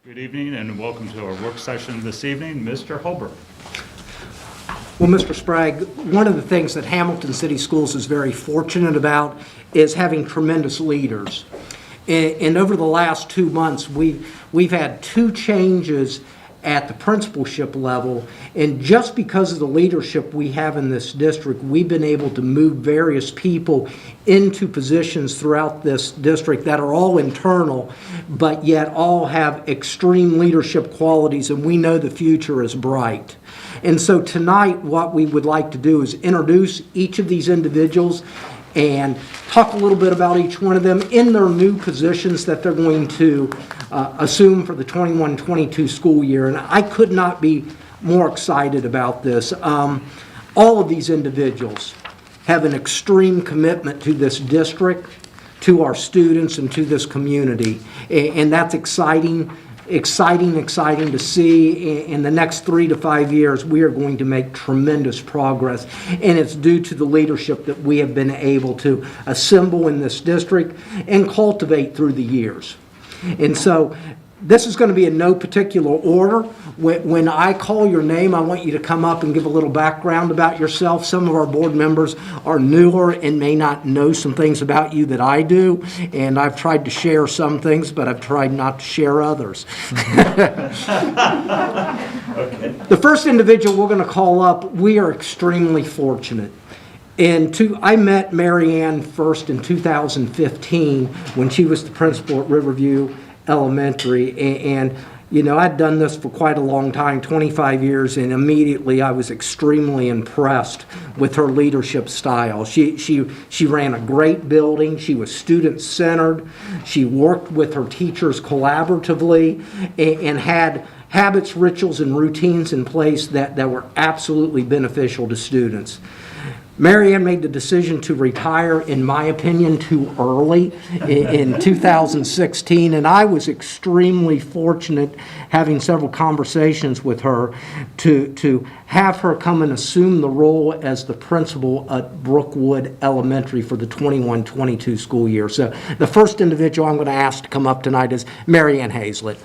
Good evening and welcome to our work session this evening. Mr. Holbrook. Well, Mr. Sprague, one of the things that Hamilton City Schools is very fortunate about is having tremendous leaders. And over the last 2 months, we've had 2 changes at the principalship level, and just because of the leadership we have in this district, we've been able to move various people into positions throughout this district that are all internal, but yet all have extreme leadership qualities, and we know the future is bright. And so tonight, what we would like to do is introduce each of these individuals and talk a little bit about each one of them in their new positions that they're going to assume for the 21-22 school year. And I could not be more excited about this. All of these individuals have an extreme commitment to this district, to our students, and to this community. And that's exciting to see. In the next 3 to 5 years, we are going to make tremendous progress, and it's due to the leadership that we have been able to assemble in this district and cultivate through the years. And so this is going to be in no particular order. When I call your name, I want you to come up and give a little background about yourself. Some of our board members are newer and may not know some things about you that I do, and I've tried to share some things, but I've tried not to share others. Okay. The first individual we're going to call up, we are extremely fortunate. I met Mary Ann first in 2015 when she was the principal at Riverview Elementary, and you know, I'd done this for quite a long time, 25 years, and immediately I was extremely impressed with her leadership style. She ran a great building. She was student-centered. She worked with her teachers collaboratively and had habits, rituals, and routines in place that were absolutely beneficial to students. Mary Ann made the decision to retire, in my opinion, too early in 2016, and I was extremely fortunate, having several conversations with her, to have her come and assume the role as the principal at Brookwood Elementary for the 21-22 school year. So the first individual I'm going to ask to come up tonight is Mary Ann Hazlett.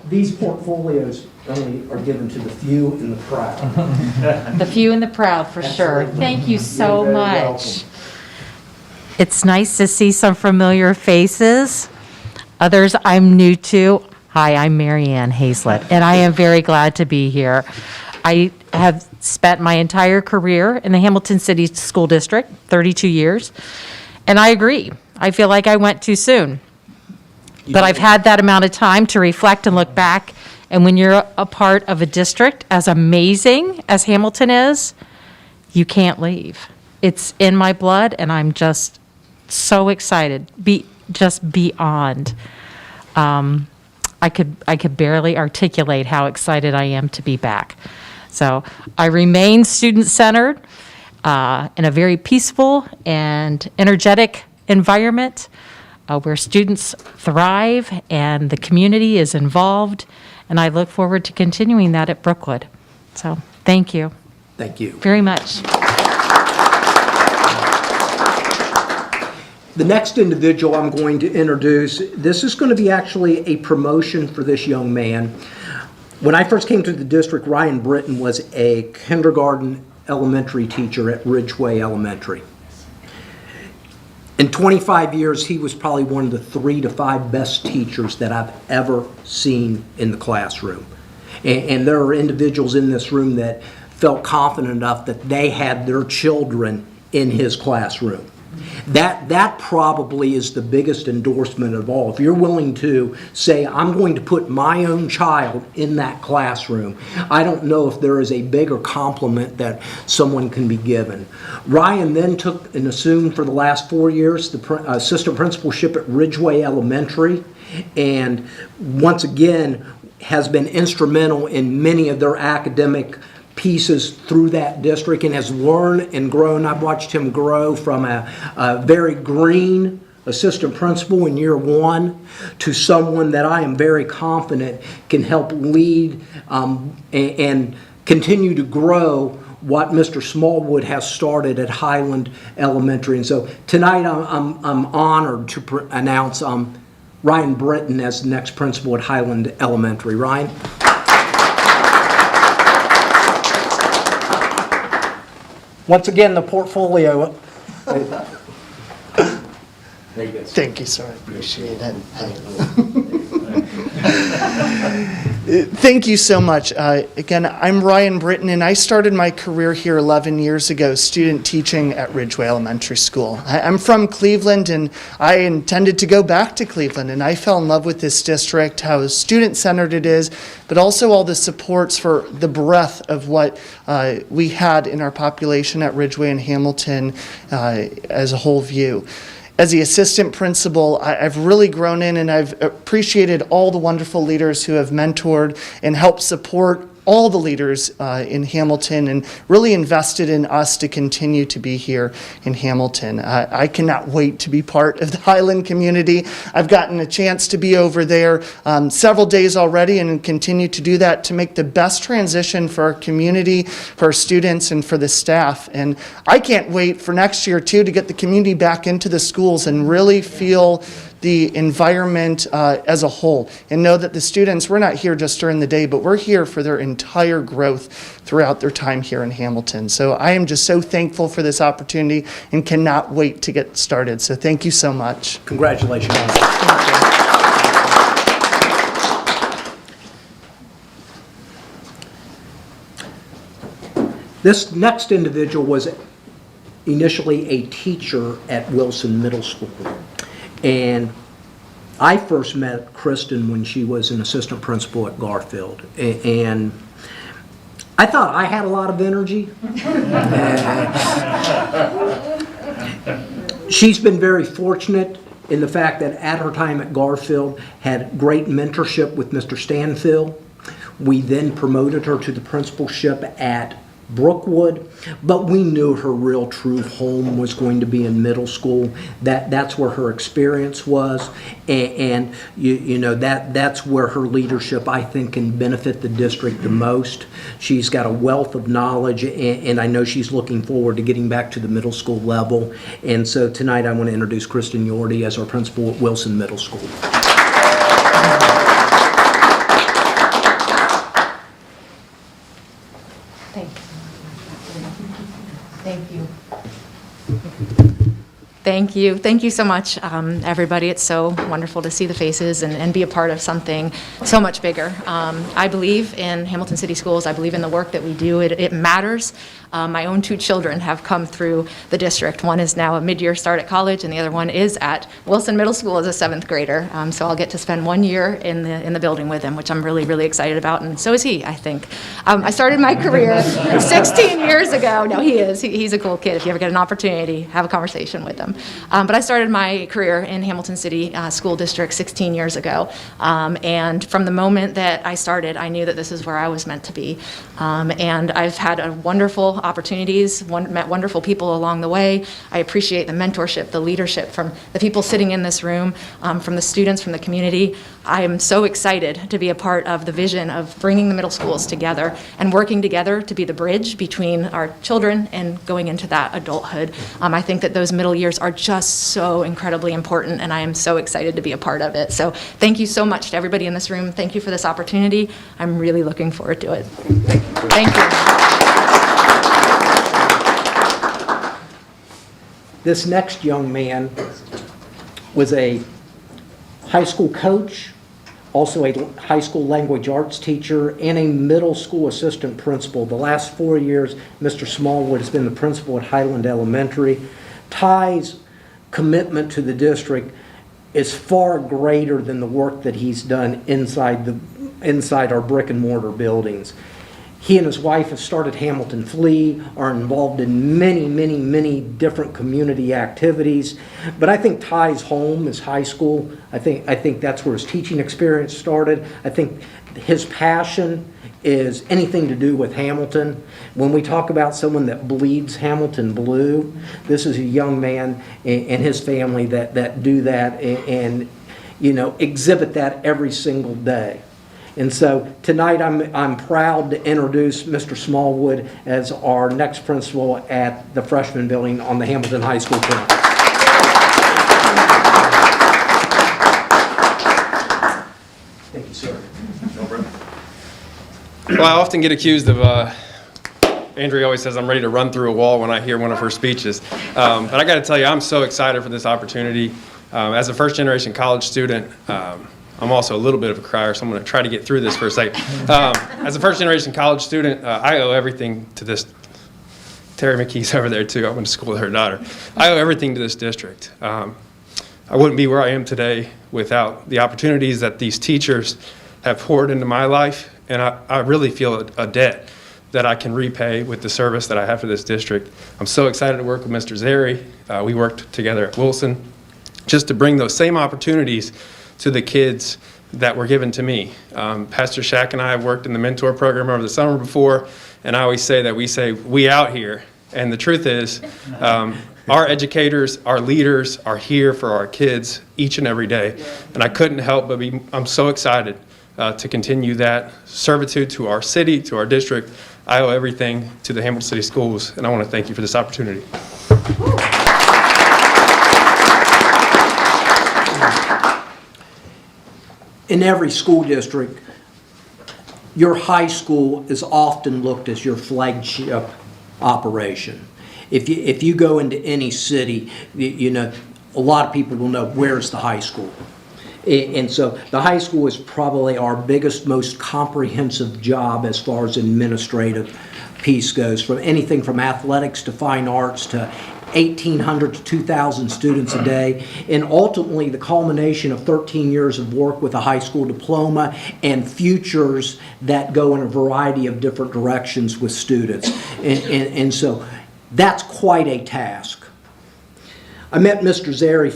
These portfolios only are given to the few and the proud. The few and the proud, for sure. Thank you so much. Welcome. It's nice to see some familiar faces. Others I'm new to. Hi, I'm Mary Ann Hazlett, and I am very glad to be here. I have spent my entire career in the Hamilton City School District, 32 years, and I agree. I feel like I went too soon. But I've had that amount of time to reflect and look back, and when you're a part of a district as amazing as Hamilton is, you can't leave. It's in my blood, and I'm just so excited, just beyond. I could barely articulate how excited I am to be back. So I remain student-centered in a very peaceful and energetic environment, where students thrive and the community is involved, and I look forward to continuing that at Brookwood. So, thank you. Thank you. Very much. The next individual I'm going to introduce, this is going to be actually a promotion for this young man. When I first came to the district, Ryan Britton was a kindergarten elementary teacher at Ridgeway Elementary. In 25 years, he was probably one of the 3 to 5 best teachers that I've ever seen in the classroom. And there are individuals in this room that felt confident enough that they had their children in his classroom. That probably is the biggest endorsement of all. If you're willing to say, I'm going to put my own child in that classroom, I don't know if there is a bigger compliment that someone can be given. Ryan then took and assumed for the last 4 years the assistant principalship at Ridgeway Elementary, and once again has been instrumental in many of their academic pieces through that district and has learned and grown. I've watched him grow from a very green assistant principal in year 1 to someone that I am very confident can help lead and continue to grow what Mr. Smallwood has started at Highland Elementary. And so tonight I'm honored to announce Ryan Britton as the next principal at Highland Elementary. Ryan? Once again, the portfolio. Thank you, sir. I appreciate it. Thank you so much. Again, I'm Ryan Britton, and I started my career here 11 years ago, student teaching at Ridgeway Elementary School. I'm from Cleveland, and I intended to go back to Cleveland, and I fell in love with this district, how student-centered it is, but also all the supports for the breadth of what we had in our population at Ridgeway and Hamilton as a whole view. As the assistant principal, I've really grown in, and I've appreciated all the wonderful leaders who have mentored and helped support all the leaders in Hamilton and really invested in us to continue to be here in Hamilton. I cannot wait to be part of the Highland community. I've gotten a chance to be over there several days already and continue to do that to make the best transition for our community, for our students, and for the staff. And I can't wait for next year, too, to get the community back into the schools and really feel the environment as a whole, and know that the students, we're not here just during the day, but we're here for their entire growth throughout their time here in Hamilton. So I am just so thankful for this opportunity and cannot wait to get started. So thank you so much. Congratulations. This next individual was initially a teacher at Wilson Middle School. And I first met Kristin when she was an assistant principal at Garfield. And I thought I had a lot of energy. She's been very fortunate in the fact that at her time at Garfield had great mentorship with Mr. Stanfield. We then promoted her to the principalship at Brookwood, but we knew her real true home was going to be in middle school. That's where her experience was, and you know that's where her leadership, I think, can benefit the district the most. She's got a wealth of knowledge, and I know she's looking forward to getting back to the middle school level. And so tonight I want to introduce Kristin Jordy as our principal at Wilson Middle School. Thank you. Thank you so much, everybody. It's so wonderful to see the faces and be a part of something so much bigger. I believe in Hamilton City Schools. I believe in the work that we do. It matters. My own two children have come through the district. One is now a mid-year start at college, and the other one is at Wilson Middle School as a 7th grader. So I'll get to spend 1 year in the building with him, which I'm really, really excited about, and so is he, I think. I started my career 16 years ago. No, he is. He's a cool kid. If you ever get an opportunity, have a conversation with him. But I started my career in Hamilton City School District 16 years ago. And from the moment that I started, I knew that this is where I was meant to be. And I've had wonderful opportunities, met wonderful people along the way. I appreciate the mentorship, the leadership from the people sitting in this room, from the students, from the community. I am so excited to be a part of the vision of bringing the middle schools together and working together to be the bridge between our children and going into that adulthood. I think that those middle years are just so incredibly important, and I am so excited to be a part of it. So thank you so much to everybody in this room. Thank you for this opportunity. I'm really looking forward to it. Thank you. This next young man was a high school coach, also a high school language arts teacher, and a middle school assistant principal. The last 4 years, Mr. Smallwood has been the principal at Highland Elementary. Ty's commitment to the district is far greater than the work that he's done inside our brick and mortar buildings. He and his wife have started Hamilton Flea, are involved in many, many, many different community activities. But I think Ty's home is high school. I think that's where his teaching experience started. I think his passion is anything to do with Hamilton. When we talk about someone that bleeds Hamilton blue, this is a young man and his family that do that and you know exhibit that every single day. And so tonight I'm proud to introduce Mr. Smallwood as our next principal at the freshman building on the Hamilton High School campus. Thank you, sir. Well, I often get accused of, Andrea always says I'm ready to run through a wall when I hear one of her speeches. But I got to tell you, I'm so excited for this opportunity. As a first-generation college student, I'm also a little bit of a crier, so I'm going to try to get through this for a second. As a first-generation college student, I owe everything to this. Terry McKee's over there, too. I went to school with her daughter. I owe everything to this district. I wouldn't be where I am today without the opportunities that these teachers have poured into my life, and I really feel a debt that I can repay with the service that I have for this district. I'm so excited to work with Mr. Zeri. We worked together at Wilson just to bring those same opportunities to the kids that were given to me. Pastor Shack and I have worked in the mentor program over the summer before, and I always say that we out here, and the truth is our educators, our leaders are here for our kids each and every day, and I couldn't help but I'm so excited to continue that servitude to our city, to our district. I owe everything to the Hamilton City Schools, and I want to thank you for this opportunity. In every school district, your high school is often looked as your flagship operation. If you go into any city, you know, a lot of people will know where's the high school. And so the high school is probably our biggest, most comprehensive job as far as administrative piece goes, from anything from athletics to fine arts to 1,800 to 2,000 students a day, and ultimately the culmination of 13 years of work with a high school diploma and futures that go in a variety of different directions with students. And so that's quite a task. I met Mr. Zeri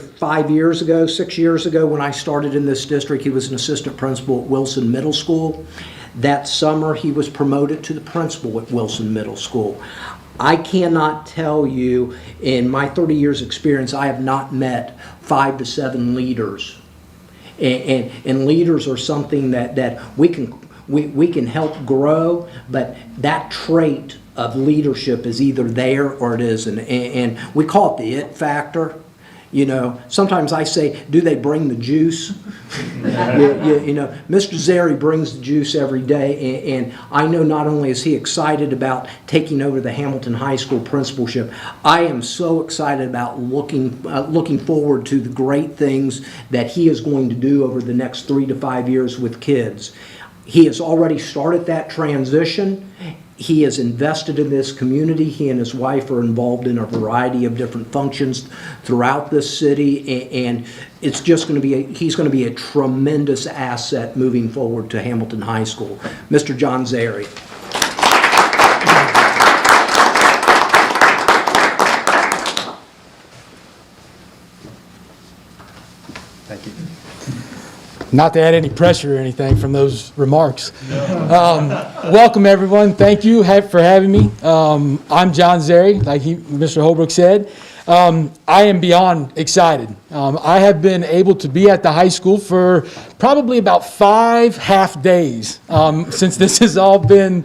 6 years ago when I started in this district. He was an assistant principal at Wilson Middle School. That summer, he was promoted to the principal at Wilson Middle School. I cannot tell you, in my 30 years experience, I have not met 5 to 7 leaders. And leaders are something that we can help grow, but that trait of leadership is either there or it isn't. And we call it the it factor. You know, sometimes I say, do they bring the juice? You know, Mr. Zeri brings the juice every day, and I know not only is he excited about taking over the Hamilton High School principalship, I am so excited about looking forward to the great things that he is going to do over the next 3 to 5 years with kids. He has already started that transition. He is invested in this community. He and his wife are involved in a variety of different functions throughout this city, and it's just going to be he's going to be a tremendous asset moving forward to Hamilton High School. Mr. John Zeri. Thank you. Not to add any pressure or anything from those remarks. Welcome, everyone. Thank you for having me. I'm John Zeri, like Mr. Holbrook said. I am beyond excited. I have been able to be at the high school for probably about 5 half days since this has all been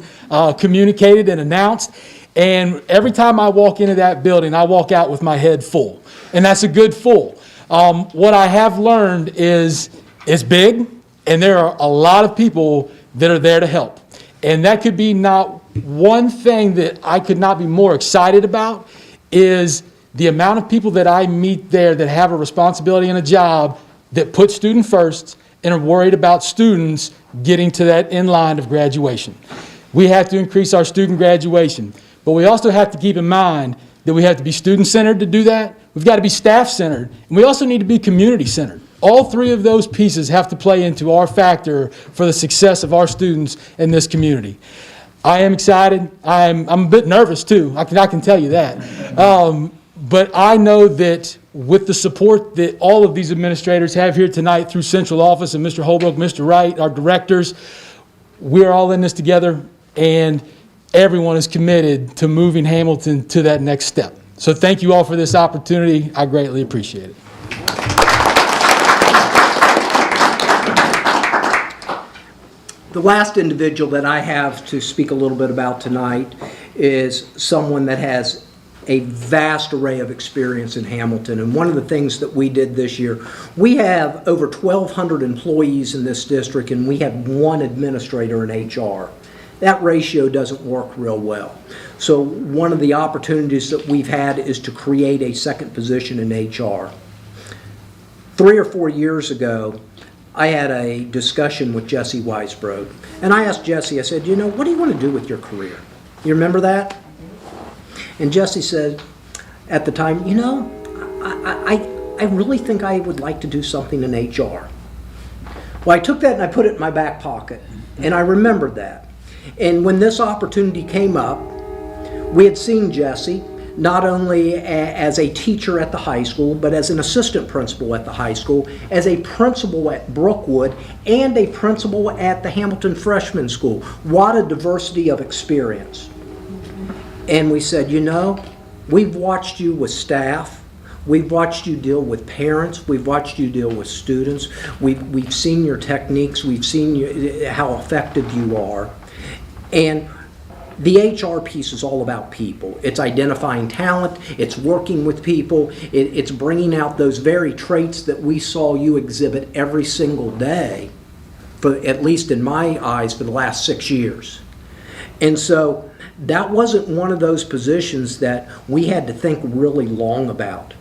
communicated and announced. And every time I walk into that building, I walk out with my head full. And that's a good full. What I have learned is it's big, and there are a lot of people that are there to help. And that could be not one thing that I could not be more excited about is the amount of people that I meet there that have a responsibility and a job that put student first and are worried about students getting to that end line of graduation. We have to increase our student graduation, but we also have to keep in mind that we have to be student-centered to do that. We've got to be staff-centered, and we also need to be community-centered. All 3 of those pieces have to play into our factor for the success of our students in this community. I am excited. I'm a bit nervous, too. I can tell you that. But I know that with the support that all of these administrators have here tonight through central office and Mr. Holbrook, Mr. Wright, our directors, we're all in this together, and everyone is committed to moving Hamilton to that next step. So thank you all for this opportunity. I greatly appreciate it. The last individual that I have to speak a little bit about tonight is someone that has a vast array of experience in Hamilton. And one of the things that we did this year, we have over 1,200 employees in this district, and we have one administrator in HR. That ratio doesn't work real well. So one of the opportunities that we've had is to create a second position in HR. 3 or 4 years ago, I had a discussion with Jesse Weisbrod, and I asked Jesse, I said, you know, what do you want to do with your career? You remember that? And Jesse said at the time, you know, I really think I would like to do something in HR. Well, I took that and I put it in my back pocket, and I remembered that. And when this opportunity came up, we had seen Jesse not only as a teacher at the high school, but as an assistant principal at the high school, as a principal at Brookwood, and a principal at the Hamilton Freshman School. What a diversity of experience. And we said, you know, we've watched you with staff, we've watched you deal with parents, we've watched you deal with students, we've seen your techniques, we've seen how effective you are. And the HR piece is all about people. It's identifying talent, it's working with people, it's bringing out those very traits that we saw you exhibit every single day, for, at least in my eyes, for the last 6 years. And so that wasn't one of those positions that we had to think really long about.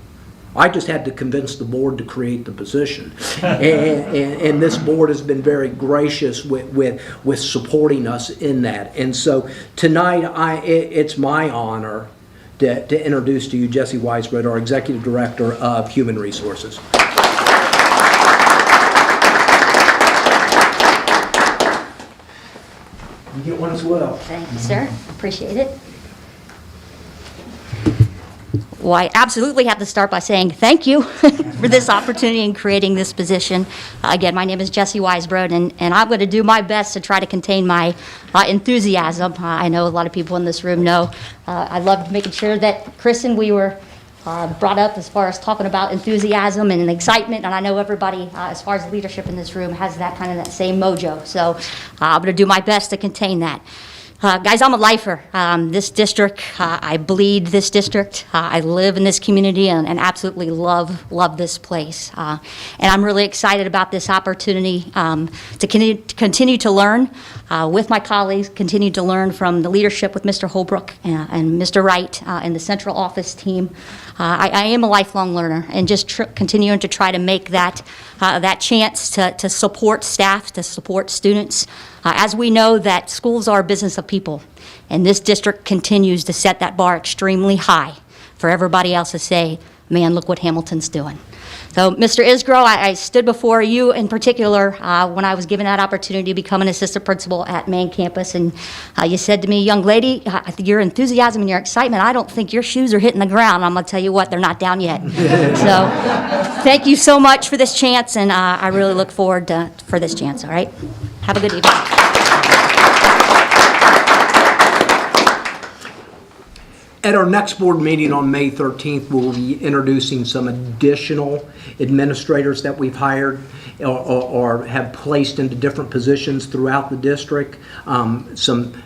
I just had to convince the board to create the position. And this board has been very gracious with supporting us in that. And so tonight, it's my honor to introduce to you Jesse Weisbrod, our Executive Director of Human Resources. You get one as well. Thank you, sir. Appreciate it. Well, I absolutely have to start by saying thank you for this opportunity in creating this position. Again, my name is Jesse Weisbrod, and I'm going to do my best to try to contain my enthusiasm. I know a lot of people in this room know I love making sure that, Kristin, we were brought up as far as talking about enthusiasm and excitement, and I know everybody, as far as leadership in this room, has that kind of that same mojo. So I'm going to do my best to contain that. Guys, I'm a lifer. This district, I bleed this district. I live in this community and absolutely love this place. And I'm really excited about this opportunity to continue to learn with my colleagues, continue to learn from the leadership with Mr. Holbrook and Mr. Wright and the central office team. I am a lifelong learner, and just continuing to try to make that chance to support staff, to support students. As we know that schools are a business of people, and this district continues to set that bar extremely high for everybody else to say, man, look what Hamilton's doing. So, Mr. Isgro, I stood before you in particular when I was given that opportunity to become an assistant principal at Main Campus, and you said to me, young lady, I think your enthusiasm and your excitement, I don't think your shoes are hitting the ground. I'm going to tell you what, they're not down yet. So, thank you so much for this chance, and I really look forward for this chance, all right? Have a good evening. At our next board meeting on May 13th, we'll be introducing some additional administrators that we've hired or have placed into different positions throughout the district. Some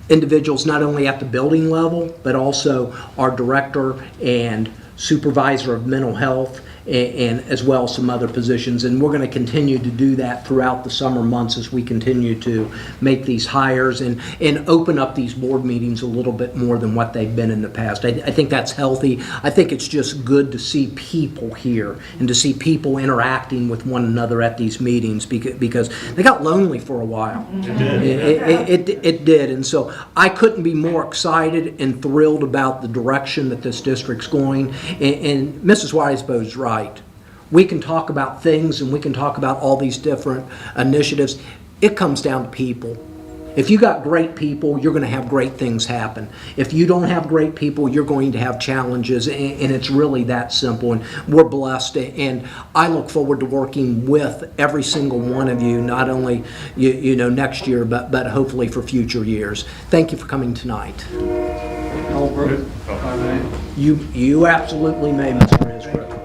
individuals not only at the building level, but also our director and supervisor of mental health, and as well as some other positions. And we're going to continue to do that throughout the summer months as we continue to make these hires and open up these board meetings a little bit more than what they've been in the past. I think that's healthy. I think it's just good to see people here and to see people interacting with one another at these meetings, because they got lonely for a while. It did. And so I couldn't be more excited and thrilled about the direction that this district's going. And Mrs. Weisbrod's right. We can talk about things and we can talk about all these different initiatives. It comes down to people. If you got great people, you're going to have great things happen. If you don't have great people, you're going to have challenges, and it's really that simple. And we're blessed, and I look forward to working with every single one of you, not only you know next year, but hopefully for future years. Thank you for coming tonight. Holbrook, if I may. You absolutely may, Mr. Isbrook.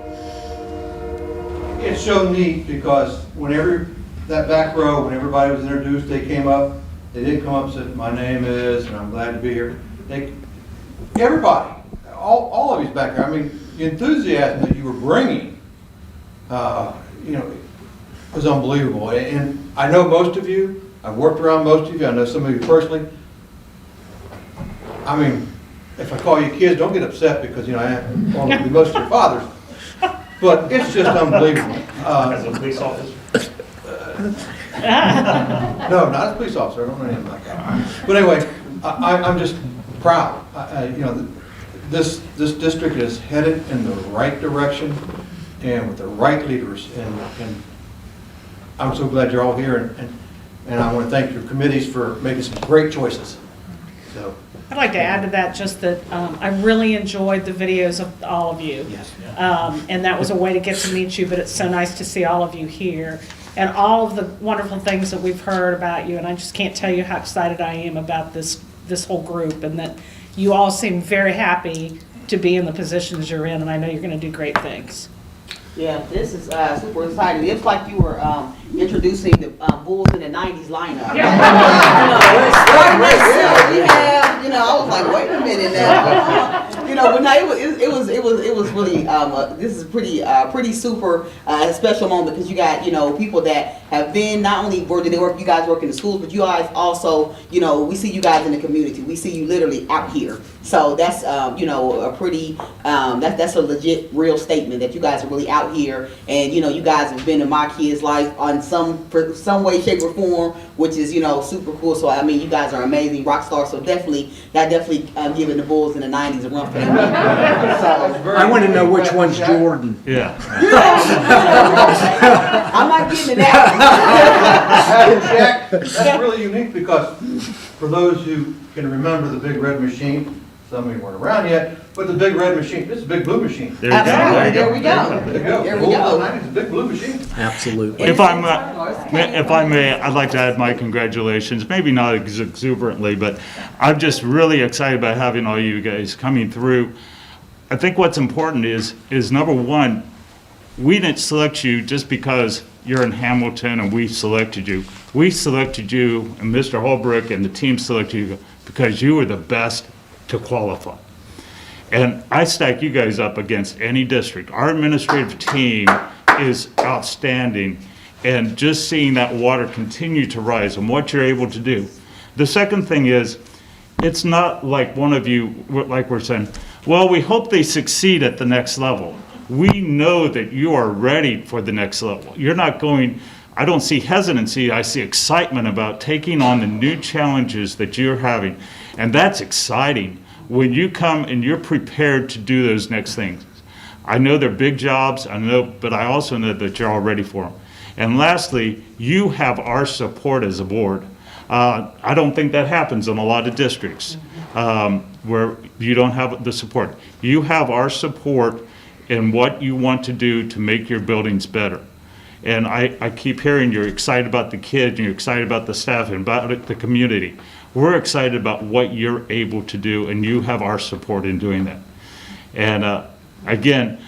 It's so neat because whenever that back row, when everybody was introduced, they came up, they did come up and said, my name is, and I'm glad to be here. Everybody, all of you's back there. I mean, the enthusiasm that you were bringing, was unbelievable. And I know most of you, I've worked around most of you, I know some of you personally. I mean, if I call you kids, don't get upset because, I am probably most of your fathers. But it's just unbelievable. As a police officer? No, not as a police officer, I don't know anything like that. But anyway, I'm just proud. This district is headed in the right direction and with the right leaders. And I'm so glad you're all here. And I want to thank your committees for making some great choices. So. I'd like to add to that just that I really enjoyed the videos of all of you. Yes. And that was a way to get to meet you, but it's so nice to see all of you here and all of the wonderful things that we've heard about you. And I just can't tell you how excited I am about this whole group, and that you all seem very happy to be in the positions you're in, and I know you're going to do great things. Yeah, this is super exciting. It's like you were introducing the Bulls in the '90s lineup. I was like, wait a minute now. But no, it was really this is pretty super special moment, because you got people that have been, not only you guys work in the schools, but you guys also we see you guys in the community. We see you literally out here. So that's a pretty that's a legit real statement that you guys are really out here, and you guys have been in my kids' life on some way, shape, or form, which is super cool. So I mean, you guys are amazing rock stars. So definitely giving the Bulls in the '90s a run for their money. So I want to know which one's Jordan. Yeah. I'm not getting to that. Jack, that's really unique, because for those who can remember the Big Red Machine, some of you weren't around yet, but the Big Red Machine, this is a Big Blue Machine. There you go. There we go. There you go. There we go. It's a Big Blue Machine. Absolutely. If I may, I'd like to add my congratulations, maybe not exuberantly, but I'm just really excited about having all you guys coming through. I think what's important is number one, we didn't select you just because you're in Hamilton and we selected you. We selected you, and Mr. Holbrook and the team selected you because you were the best to qualify. And I stack you guys up against any district. Our administrative team is outstanding, and just seeing that water continue to rise and what you're able to do. The second thing is, it's not like one of you, like we're saying, well, we hope they succeed at the next level. We know that you are ready for the next level. You're not going, I don't see hesitancy, I see excitement about taking on the new challenges that you're having. And that's exciting when you come and you're prepared to do those next things. I know they're big jobs, but I also know that you're all ready for them. And lastly, you have our support as a board. I don't think that happens in a lot of districts where you don't have the support. You have our support in what you want to do to make your buildings better. And I keep hearing you're excited about the kids, and you're excited about the staff, and about the community. We're excited about what you're able to do, and you have our support in doing that. And again,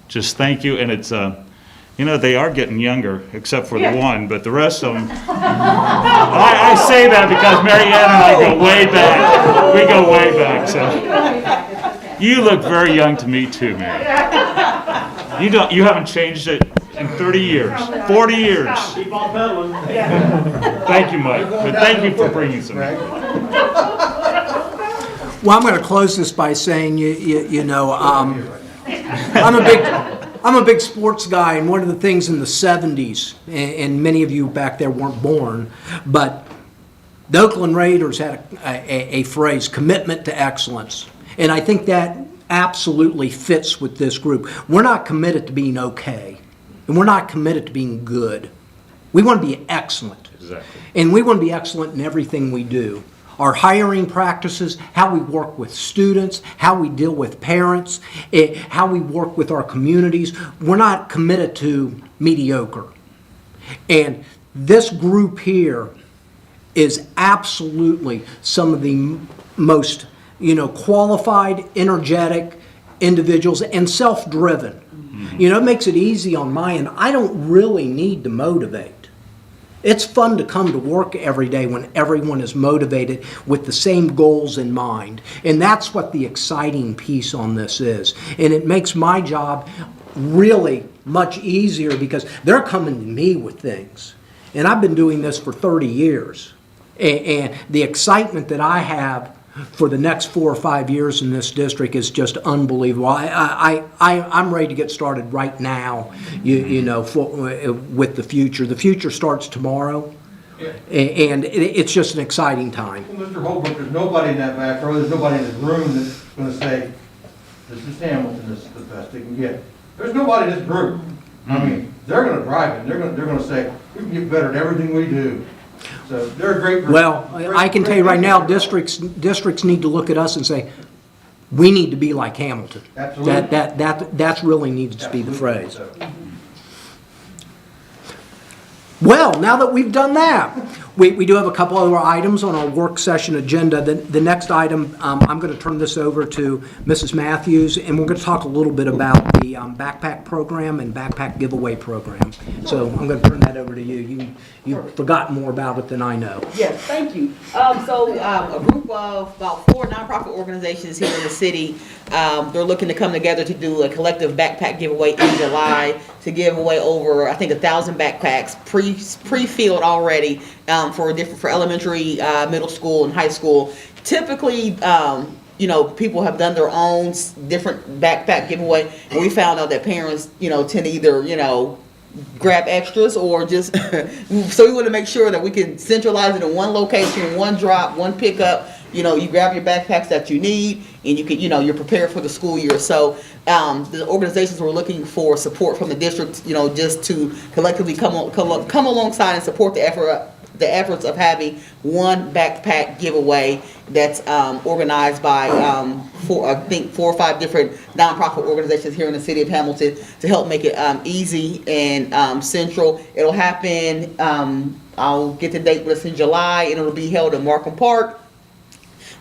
just thank you. And it's, they are getting younger, except for the one, but the rest of them, I say that because Mary Ann and I go way back. We go way back, so. You look very young to me too, Mary. You haven't changed it in 30 years, 40 years. Keep on pedaling. Thank you, Mike. But thank you for bringing some. Well, I'm going to close this by saying, I'm a big sports guy, and one of the things in the 70s, and many of you back there weren't born, but the Oakland Raiders had a phrase, commitment to excellence. And I think that absolutely fits with this group. We're not committed to being okay, and we're not committed to being good. We want to be excellent. Exactly. And we want to be excellent in everything we do. Our hiring practices, how we work with students, how we deal with parents, how we work with our communities. We're not committed to mediocre. And this group here is absolutely some of the most qualified, energetic individuals, and self-driven. It makes it easy on my end. I don't really need to motivate. It's fun to come to work every day when everyone is motivated with the same goals in mind. And that's what the exciting piece on this is. And it makes my job really much easier because they're coming to me with things. And I've been doing this for 30 years. And the excitement that I have for the next 4 or 5 years in this district is just unbelievable. I'm ready to get started right now, with the future. The future starts tomorrow, and it's just an exciting time. Well, Mr. Holbrook, there's nobody in that back row, there's nobody in this room that's going to say, this is Hamilton, this is the best they can get. There's nobody in this group. I mean, they're going to drive it, they're going to say, we can get better at everything we do. So they're a great group. Well, I can tell you right now, districts need to look at us and say, we need to be like Hamilton. Absolutely. That really needs to be the phrase. Well, now that we've done that, we do have a couple other items on our work session agenda. The next item, I'm going to turn this over to Mrs. Matthews, and we're going to talk a little bit about the backpack program and backpack giveaway program. So I'm going to turn that over to you. You've forgotten more about it than I know. Yes, thank you. A group of about 4 nonprofit organizations here in the city, they're looking to come together to do a collective backpack giveaway in July to give away over, I think, 1,000 backpacks pre-filled already for elementary, middle school, and high school. Typically, people have done their own different backpack giveaway, and we found out that parents, tend to either, grab extras or just, so we want to make sure that we can centralize it in one location, one drop, one pickup. You grab your backpacks that you need, and you can, you're prepared for the school year. So the organizations were looking for support from the district, just to collectively come alongside and support the efforts of having one backpack giveaway that's organized by 4 or 5 different nonprofit organizations here in the city of Hamilton to help make it easy and central. It'll happen, I'll get the date, but it's in July, and it'll be held in Markham Park.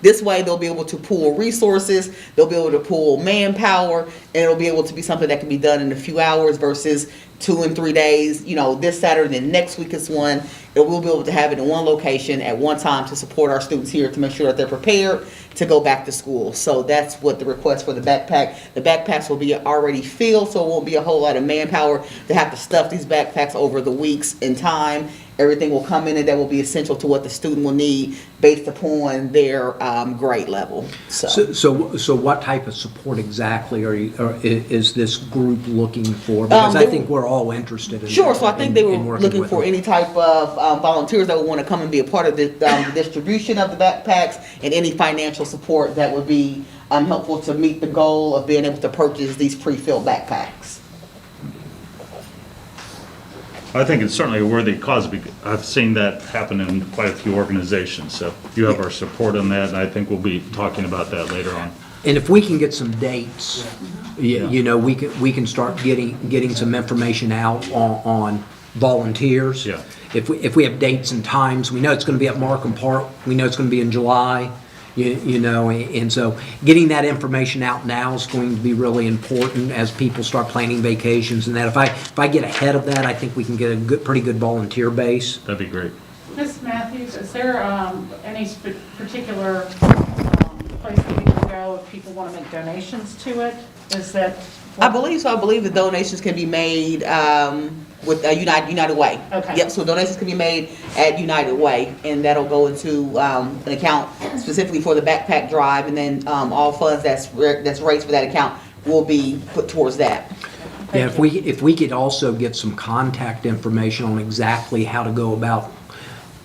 This way, they'll be able to pool resources, they'll be able to pool manpower, and it'll be able to be something that can be done in a few hours versus 2 and 3 days. This Saturday and next week is one. And we'll be able to have it in one location at one time to support our students here to make sure that they're prepared to go back to school. So that's what the request for the backpack. The backpacks will be already filled, so it won't be a whole lot of manpower to have to stuff these backpacks over the weeks in time. Everything will come in, and that will be essential to what the student will need based upon their grade level. So what type of support exactly is this group looking for? Because I think we're all interested in. Sure. So I think they were looking for any type of volunteers that would want to come and be a part of the distribution of the backpacks, and any financial support that would be helpful to meet the goal of being able to purchase these pre-filled backpacks. I think it's certainly a worthy cause. I've seen that happen in quite a few organizations, so you have our support on that, and I think we'll be talking about that later on. And if we can get some dates, we can start getting some information out on volunteers. Yeah. If we have dates and times, we know it's going to be at Markham Park. We know it's going to be in July. And so getting that information out now is going to be really important as people start planning vacations and that. If I get ahead of that, I think we can get a pretty good volunteer base. That'd be great. Ms. Matthews, is there any particular place that we can go if people want to make donations to it? Is that? I believe so. I believe the donations can be made with United Way. Okay. Yep. So donations can be made at United Way, and that'll go into an account specifically for the backpack drive, and then all funds that's raised for that account will be put towards that. Yeah. If we could also get some contact information on exactly how to go about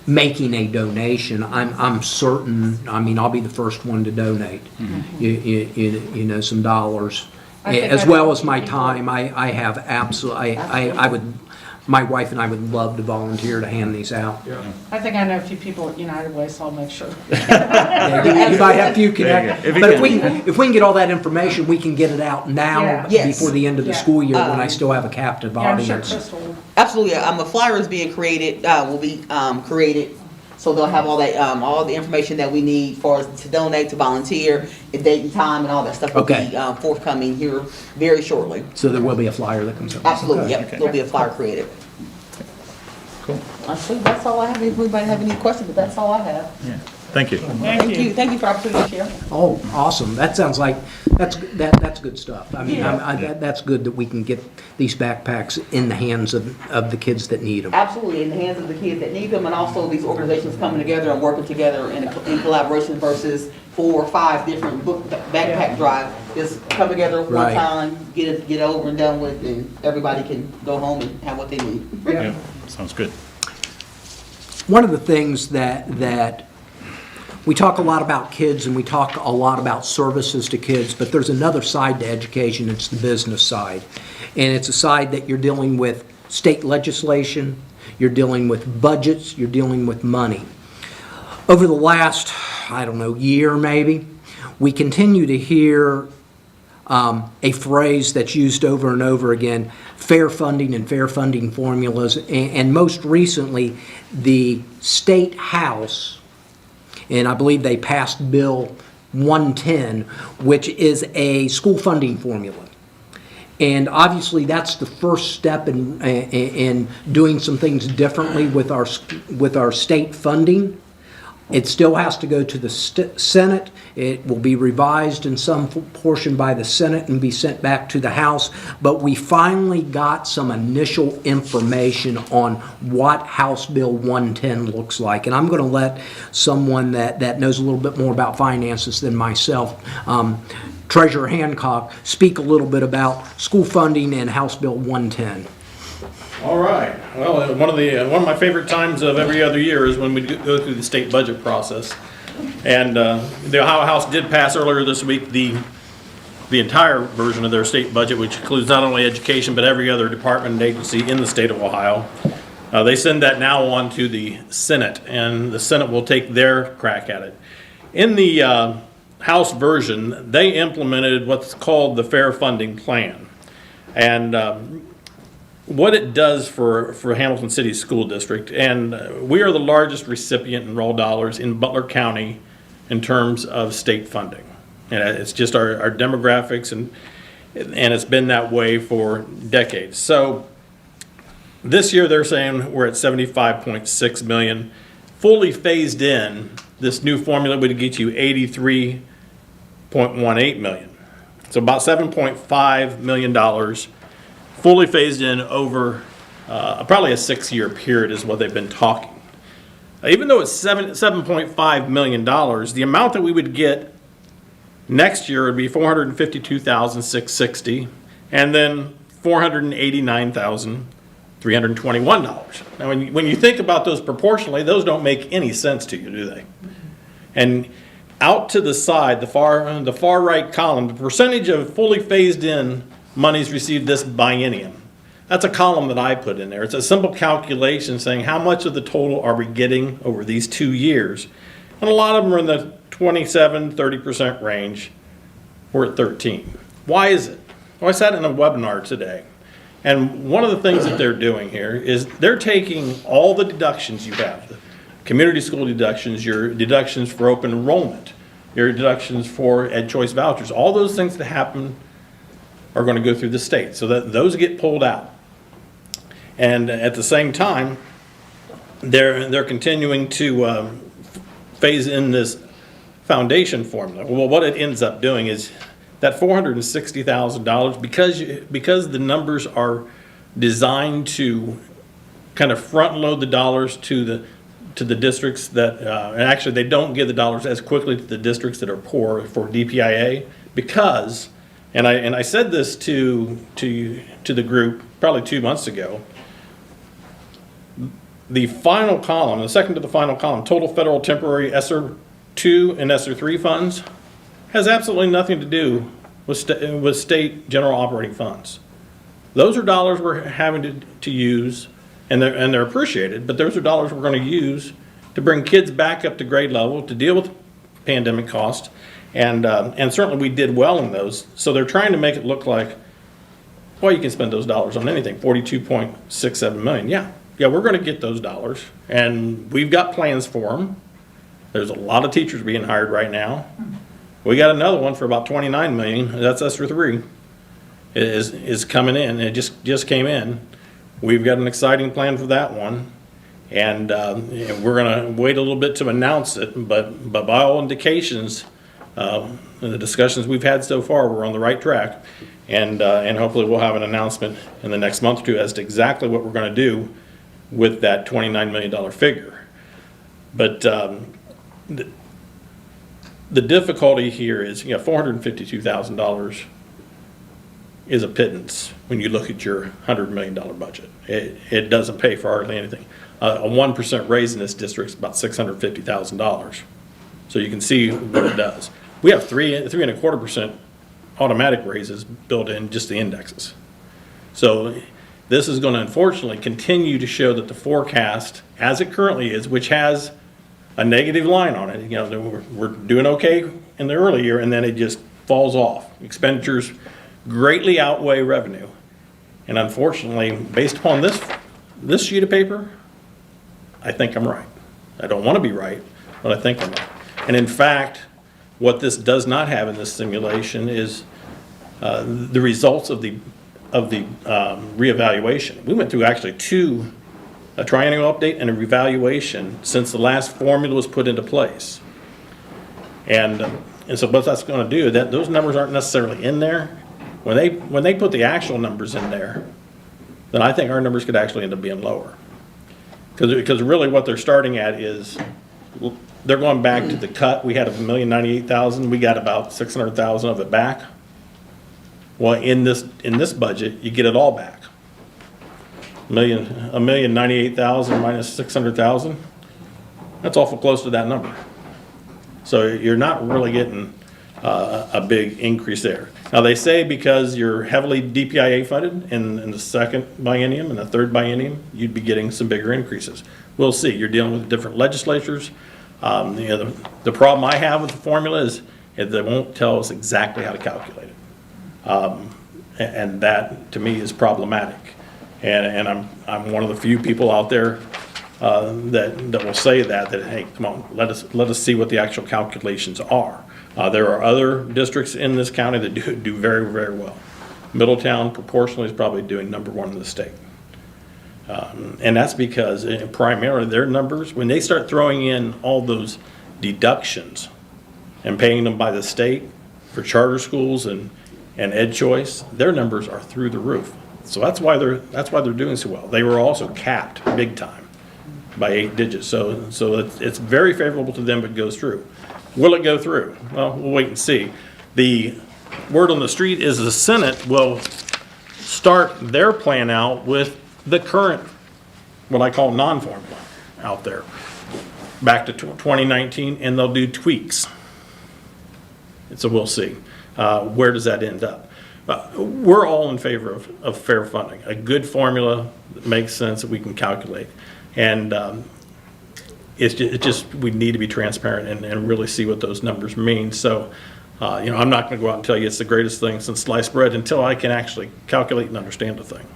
making a donation, I'm certain. I mean, I'll be the first one to donate. Mm-hmm. Some dollars. As well as my time. I have absolutely, I would, my wife and I would love to volunteer to hand these out. Yeah. I think I know a few people at United Way, so I'll make sure. You might have a few connections. But if we can get all that information, we can get it out now before the end of the school year when I still have a captive audience. Sure, absolutely. A flyer is being created, will be created. So they'll have all that, all the information that we need for us to donate, to volunteer, the date and time, and all that stuff will be forthcoming here very shortly. So there will be a flyer that comes up. Absolutely, yep. There'll be a flyer created. Cool. I think that's all I have. If anybody have any questions, but that's all I have. Thank you. Thank you. Thank you for the opportunity to share. Oh, awesome. That sounds like, that's good stuff. I mean, that's good that we can get these backpacks in the hands of the kids that need them. Absolutely, in the hands of the kids that need them, and also these organizations coming together and working together in collaboration versus 4 or 5 different backpack drive. Just come together one Right. time, get it over and done with, and everybody can go home and have what they need. Yeah, sounds good. One of the things that we talk a lot about kids and we talk a lot about services to kids, but there's another side to education. It's the business side. And it's a side that you're dealing with state legislation, you're dealing with budgets, you're dealing with money. Over the last, I don't know, year maybe, we continue to hear a phrase that's used over and over again, fair funding and fair funding formulas, and most recently, the State House, and I believe they passed Bill 110, which is a school funding formula. And obviously, that's the first step in doing some things differently with our state funding. It still has to go to the Senate. It will be revised in some portion by the Senate and be sent back to the House. But we finally got some initial information on what House Bill 110 looks like. And I'm going to let someone that knows a little bit more about finances than myself, Treasurer Hancock, speak a little bit about school funding and House Bill 110. All right. Well, one of my favorite times of every other year is when we go through the state budget process. And the Ohio House did pass earlier this week the entire version of their state budget, which includes not only education but every other department and agency in the state of Ohio. They send that now on to the Senate, and the Senate will take their crack at it. In the House version, they implemented what's called the Fair Funding Plan. And what it does for Hamilton City School District, and we are the largest recipient in raw dollars in Butler County in terms of state funding. And it's just our demographics, and it's been that way for decades. So this year they're saying we're at $75.6 million. Fully phased in, this new formula would get you $83.18 million. So about $7.5 million fully phased in over probably a 6-year period is what they've been talking. Even though it's $7.5 million, the amount that we would get next year would be $452,660, and then $489,321. Now, when you think about those proportionally, those don't make any sense to you, do they? And out to the side, the far right column, the percentage of fully phased in monies received this biennium. That's a column that I put in there. It's a simple calculation saying how much of the total are we getting over these 2 years. And a lot of them are in the 27-30% range. We're at 13. Why is it? Well, I sat in a webinar today, and one of the things that they're doing here is they're taking all the deductions you have, the community school deductions, your deductions for open enrollment, your deductions for Ed Choice vouchers, all those things that happen are going to go through the state, so that those get pulled out. And at the same time, they're continuing to phase in this foundation formula. Well, what it ends up doing is that $460,000, because the numbers are designed to kind of front load the dollars to the districts that, and actually they don't give the dollars as quickly to the districts that are poor for DPIA, because, and I said this to the group probably 2 months ago, the final column, the second to the final column, total federal temporary ESSER 2 and ESSER 3 funds, has absolutely nothing to do with state general operating funds. Those are dollars we're having to use, and they're appreciated, but those are dollars we're going to use to bring kids back up to grade level, to deal with pandemic costs, and certainly we did well in those. So they're trying to make it look like, well, you can spend those dollars on anything, $42.67 million. Yeah, we're going to get those dollars, and we've got plans for them. There's a lot of teachers being hired right now. We got another one for about $29 million. That's ESSER 3 is coming in. It just came in. We've got an exciting plan for that one, And we're going to wait a little bit to announce it, but by all indications, in the discussions we've had so far, we're on the right track. And hopefully we'll have an announcement in the next month or two as to exactly what we're going to do with that $29 million figure. But the difficulty here is, $452,000 is a pittance when you look at your $100 million budget. It doesn't pay for hardly anything. A 1% raise in this district is about $650,000. So you can see what it does. We have 3.25% automatic raises built in, just the indexes. So this is going to unfortunately continue to show that the forecast, as it currently is, which has a negative line on it, we're doing okay in the early year, and then it just falls off. Expenditures greatly outweigh revenue. And unfortunately, based upon this sheet of paper, I think I'm right. I don't want to be right, but I think I'm right. And in fact, what this does not have in this simulation is the results of the reevaluation. We went through actually a triennial update and a revaluation since the last formula was put into place. And so what that's going to do, that those numbers aren't necessarily in there. When they put the actual numbers in there, then I think our numbers could actually end up being lower. Because really what they're starting at is, they're going back to the cut. We had $1,098,000. We got about $600,000 of it back. Well, in this budget, you get it all back. $1,098,000 minus $600,000. That's awful close to that number. So you're not really getting a big increase there. Now they say because you're heavily DPIA funded in the second biennium and the third biennium, you'd be getting some bigger increases. We'll see. You're dealing with different legislatures. The problem I have with the formula is they won't tell us exactly how to calculate it, and that to me is problematic. And I'm one of the few people out there that will say that hey, come on, let us see what the actual calculations are. There are other districts in this county that do very, very well. Middletown proportionally is probably doing number one in the state. And that's because primarily their numbers, when they start throwing in all those deductions and paying them by the state for charter schools and ed choice, their numbers are through the roof. So that's why they're doing so well. They were also capped big time by 8 digits. So it's very favorable to them if it goes through. Will it go through? Well, we'll wait and see. The word on the street is the Senate will start their plan out with the current, what I call non-formula out there, back to 2019, and they'll do tweaks. And so we'll see. Where does that end up? We're all in favor of fair funding, a good formula that makes sense that we can calculate. And it's just we need to be transparent and really see what those numbers mean. So, I'm not going to go out and tell you it's the greatest thing since sliced bread until I can actually calculate and understand the thing.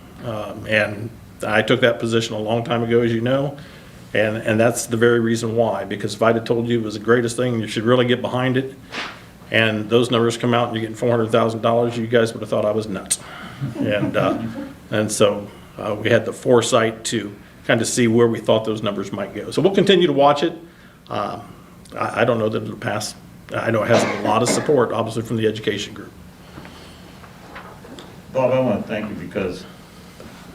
And I took that position a long time ago, as you know, and that's the very reason why. Because if I'd have told you it was the greatest thing, you should really get behind it, and those numbers come out and you're getting $400,000, you guys would have thought I was nuts. And so we had the foresight to kind of see where we thought those numbers might go. So we'll continue to watch it. I don't know that it'll pass. I know it has a lot of support, obviously, from the education group. Bob, I want to thank you because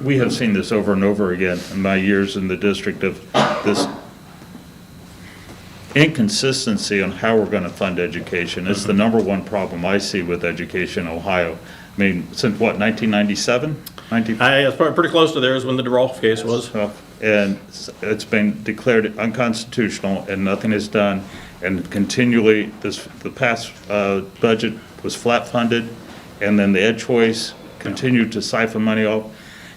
we have seen this over and over again in my years in the district of this inconsistency on how we're going to fund education. It's the number one problem I see with education in Ohio. I mean, since what, 1997? It's probably pretty close to there is when the DeRolf case was. And it's been declared unconstitutional and nothing is done. And continually, the past budget was flat funded, and then the ed choice continued to siphon money off.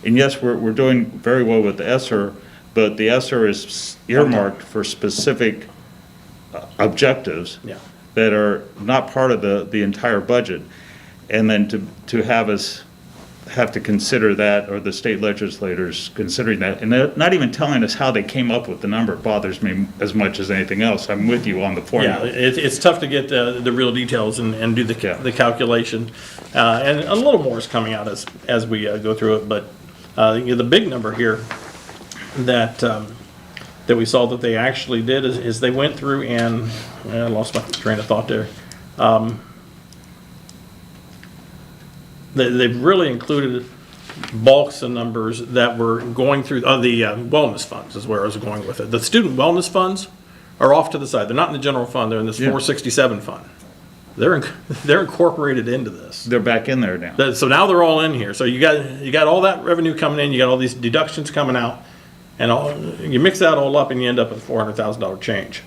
And yes, we're doing very well with the ESSER, but the ESSER is earmarked for specific objectives that are not part of the entire budget. And then to have us have to consider that, or the state legislators considering that, and they're not even telling us how they came up with the number, bothers me as much as anything else. I'm with you on the formula. Yeah, it's tough to get the real details and do the calculation, and a little more is coming out as we go through it. But the big number here that that we saw that they actually did is they went through and, I lost my train of thought there. They've really included bulks of numbers that were going through, the wellness funds is where I was going with it. The student wellness funds are off to the side. They're not in the general fund, they're in this 467 fund. They're incorporated into this. They're back in there now. So now they're all in here. So you got all that revenue coming in, you got all these deductions coming out, and you mix that all up and you end up with $400,000 change.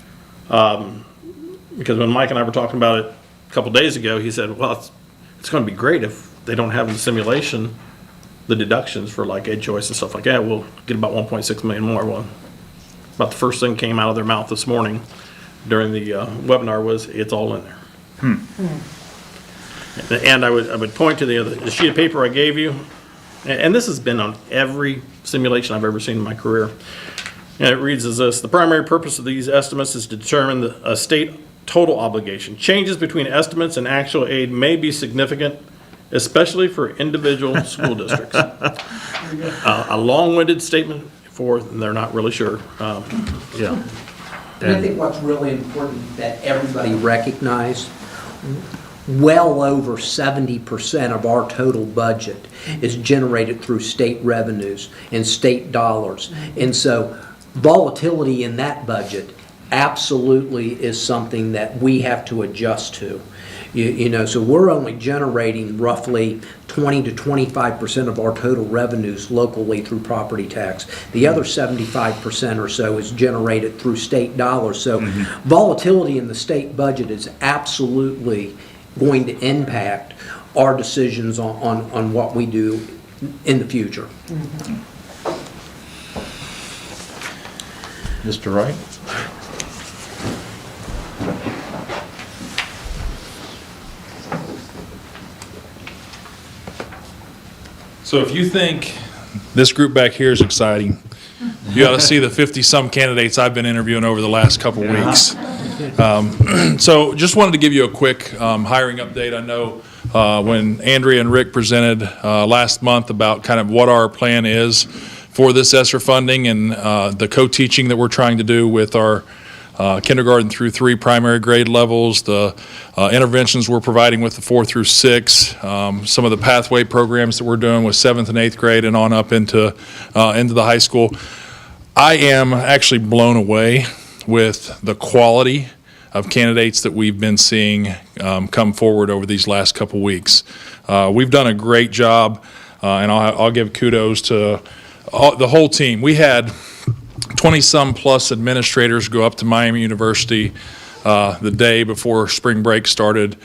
Because when Mike and I were talking about it a couple days ago, he said, well, it's going to be great if they don't have in the simulation the deductions for like ed choice and stuff like that. We'll get about 1.6 million more. Well, about the first thing came out of their mouth this morning during the webinar was, it's all in there. And I would point to the sheet of paper I gave you, and this has been on every simulation I've ever seen in my career. And it reads as this: the primary purpose of these estimates is to determine a state total obligation. Changes between estimates and actual aid may be significant, especially for individual school districts. A long-winded statement for they're not really sure. Yeah. And I think what's really important that everybody recognize, well over 70% of our total budget is generated through state revenues and state dollars. And so volatility in that budget absolutely is something that we have to adjust to. You know, so we're only generating roughly 20 to 25% of our total revenues locally through property tax. The other 75% or so is generated through state dollars. So volatility in the state budget is absolutely going to impact our decisions on what we do in the future. Mr. Wright? So if you think this group back here is exciting, you ought to see the 50-some candidates I've been interviewing over the last couple weeks. So just wanted to give you a quick hiring update. I know when Andrea and Rick presented last month about kind of what our plan is for this ESSER funding and the co-teaching that we're trying to do with our kindergarten through 3 primary grade levels, the interventions we're providing with the 4 through 6, some of the pathway programs that we're doing with 7th and 8th grade and on up into the high school. I am actually blown away with the quality of candidates that we've been seeing come forward over these last couple weeks. We've done a great job, and I'll give kudos to the whole team. We had 20-some plus administrators go up to Miami University the day before spring break started,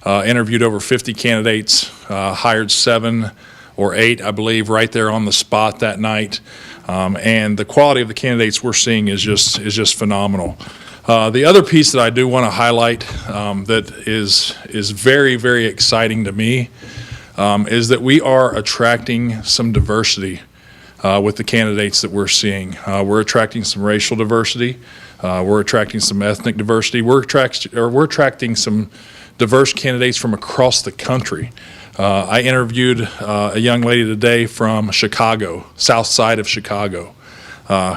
interviewed over 50 candidates, hired 7 or 8, I believe, right there on the spot that night. And the quality of the candidates we're seeing is just phenomenal. The other piece that I do want to highlight that is very, very exciting to me is that we are attracting some diversity with the candidates that we're seeing. We're attracting some racial diversity. We're attracting some ethnic diversity. We're attracting some diverse candidates from across the country. I interviewed a young lady today from Chicago, south side of Chicago,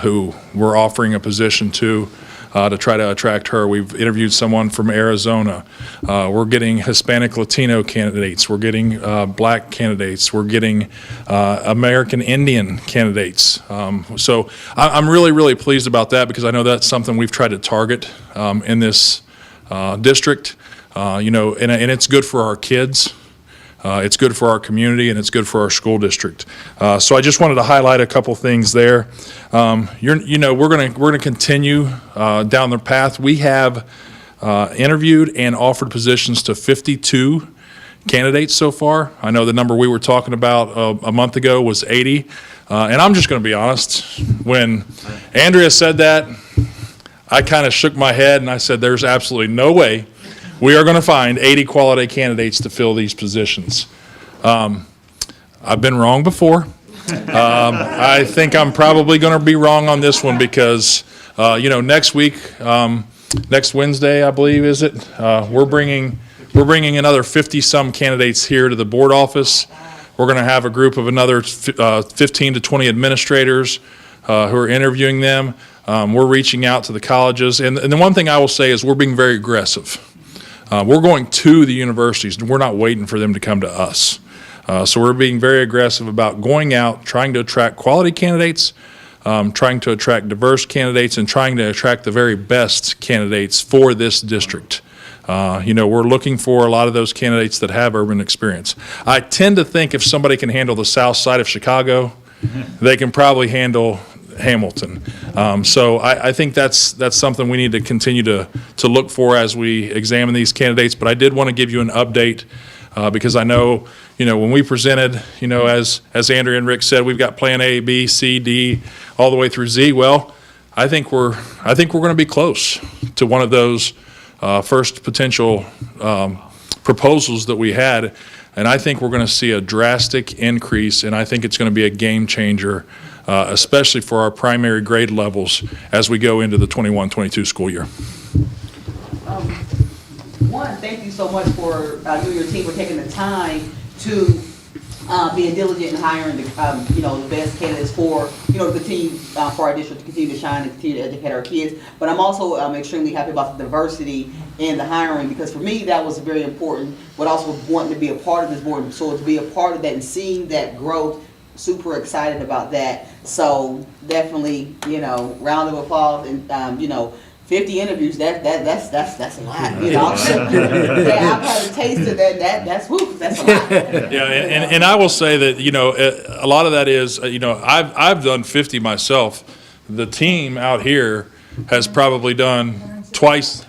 who we're offering a position to try to attract her. We've interviewed someone from Arizona. We're getting Hispanic Latino candidates. We're getting black candidates. We're getting American Indian candidates. So I'm really, really pleased about that because I know that's something we've tried to target in this district. You know, and it's good for our kids. It's good for our community, and it's good for our school district. So I just wanted to highlight a couple things there. We're gonna continue down the path. We have interviewed and offered positions to 52 candidates so far. I know the number we were talking about a month ago was 80. And I'm just going to be honest. When Andrea said that, I kind of shook my head and I said, "There's absolutely no way we are going to find 80 quality candidates to fill these positions." I've been wrong before. I think I'm probably going to be wrong on this one because, next week, next Wednesday, I believe, is it? We're bringing another 50-some candidates here to the board office. We're going to have a group of another 15 to 20 administrators who are interviewing them. We're reaching out to the colleges. And the one thing I will say is we're being very aggressive. We're going to the universities, and we're not waiting for them to come to us. So we're being very aggressive about going out, trying to attract quality candidates, trying to attract diverse candidates, and trying to attract the very best candidates for this district. We're looking for a lot of those candidates that have urban experience. I tend to think if somebody can handle the south side of Chicago, they can probably handle Hamilton. So I think that's something we need to continue to look for as we examine these candidates. But I did want to give you an update because I know, when we presented, as Andrea and Rick said, we've got Plan A, B, C, D, all the way through Z. Well, I think we're going to be close to one of those first potential proposals that we had. And I think we're going to see a drastic increase, and I think it's going to be a game changer, especially for our primary grade levels as we go into the 21-22 school year. One, thank you so much for you and your team for taking the time to being diligent in hiring the best candidates for to continue for our district to continue to shine and continue to educate our kids. But I'm also extremely happy about the diversity in the hiring, because for me that was very important. But also wanting to be a part of this board, so to be a part of that and seeing that growth, super excited about that. So definitely, round of applause, and 50 interviews, that's a lot. I've had a taste of that. That's a lot. Yeah, and I will say that a lot of that is I've done 50 myself. The team out here has probably done twice.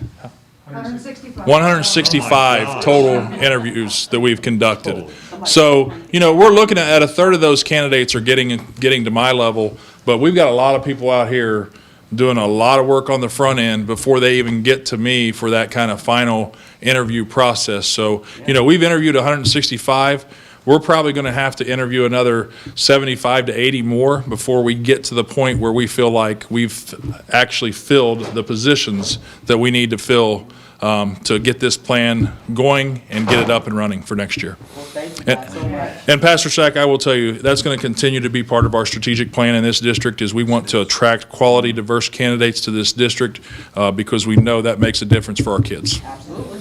165 total interviews that we've conducted. So we're looking at a third of those candidates are getting to my level, but we've got a lot of people out here doing a lot of work on the front end before they even get to me for that kind of final interview process. So, we've interviewed 165. We're probably going to have to interview another 75 to 80 more before we get to the point where we feel like we've actually filled the positions that we need to fill to get this plan going and get it up and running for next year. Well, thank you guys so much. And Pastor Sack, I will tell you, that's going to continue to be part of our strategic plan in this district, is we want to attract quality, diverse candidates to this district because we know that makes a difference for our kids. Absolutely.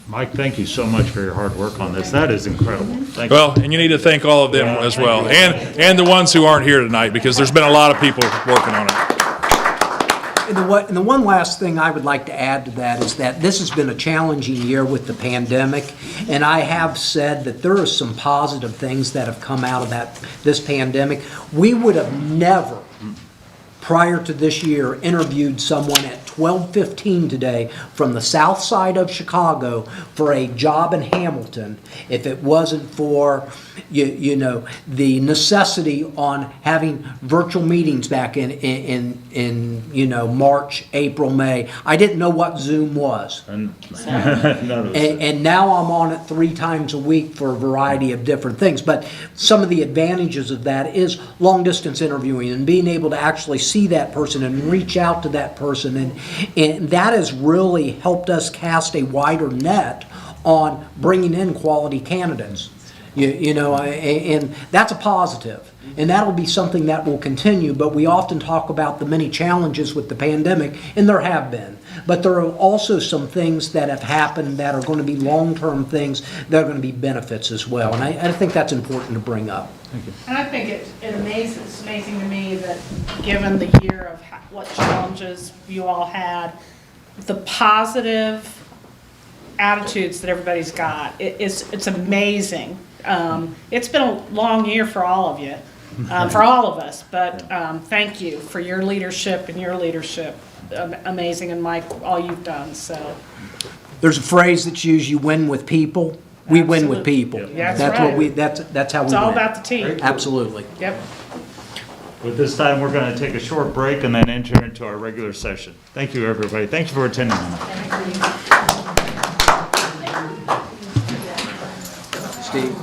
Mike, thank you so much for your hard work on this. That is incredible. Thank you. Well, and you need to thank all of them as well, and the ones who aren't here tonight, because there's been a lot of people working on it. And the one last thing I would like to add to that is that this has been a challenging year with the pandemic, and I have said that there are some positive things that have come out of this pandemic. We would have never, prior to this year, interviewed someone at 12:15 today from the south side of Chicago for a job in Hamilton if it wasn't for the necessity on having virtual meetings back in March, April, May. I didn't know what Zoom was. And now I'm on it 3 times a week for a variety of different things. But some of the advantages of that is long distance interviewing and being able to actually see that person and reach out to that person, and that has really helped us cast a wider net on bringing in quality candidates. And that's a positive. And that'll be something that will continue, but we often talk about the many challenges with the pandemic, and there have been. But there are also some things that have happened that are going to be long-term things that are going to be benefits as well. And I think that's important to bring up. Thank you. And I think it's amazing to me that given the year of what challenges you all had, the positive attitudes that everybody's got, it's amazing. It's been a long year for all of you, for all of us, but thank you for your leadership and your leadership. Amazing, and Mike, all you've done, so. There's a phrase that's used, you win with people. We win with people. Yeah, that's right. That's how we win. It's all about the team. Absolutely. Yep. With this time, we're going to take a short break and then enter into our regular session. Thank you, everybody. Thank you for attending tonight. Steve.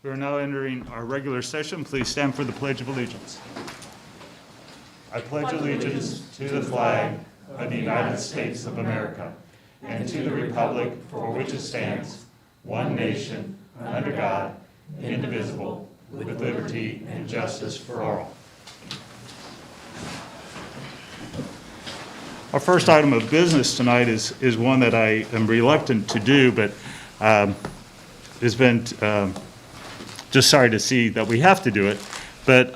We are now entering our regular session. Please stand for the Pledge of Allegiance. I pledge allegiance to the flag of the United States of America and to the republic for which it stands, one nation, under God, indivisible, with liberty and justice for all. Our first item of business tonight is one that I am reluctant to do, but has been just sorry to see that we have to do it. But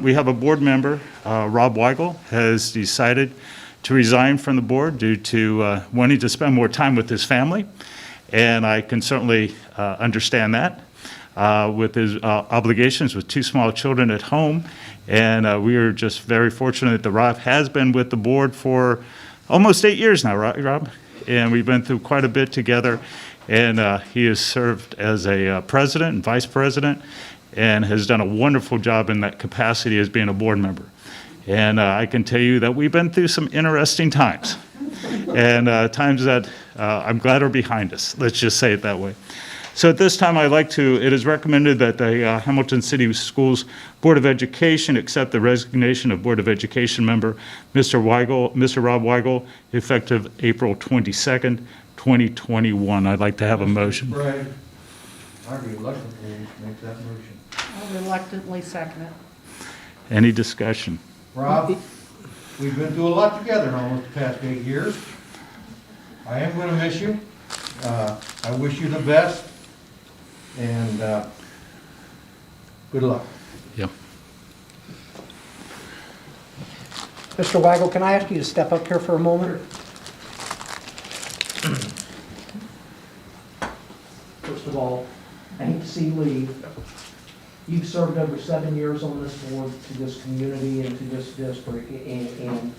we have a board member, Rob Weigel, has decided to resign from the board due to wanting to spend more time with his family, and I can certainly understand that with his obligations with 2 small children at home. And we are just very fortunate that Rob has been with the board for almost 8 years now, right, Rob? And we've been through quite a bit together. And he has served as a president and vice president and has done a wonderful job in that capacity as being a board member. And I can tell you that we've been through some interesting times, and times that I'm glad are behind us. Let's just say it that way. So at this time, it is recommended that the Hamilton City Schools Board of Education accept the resignation of Board of Education member Mr. Rob Weigel, effective April 22nd, 2021. I'd like to have a motion. Bragg, I reluctantly make that motion. I'll reluctantly second it. Any discussion? Rob, we've been through a lot together in almost the past 8 years. I am going to miss you. I wish you the best, and good luck. Yeah. Mr. Weigel, can I ask you to step up here for a moment? First of all, I hate to see you leave. You've served over 7 years on this board to this community and to this district, and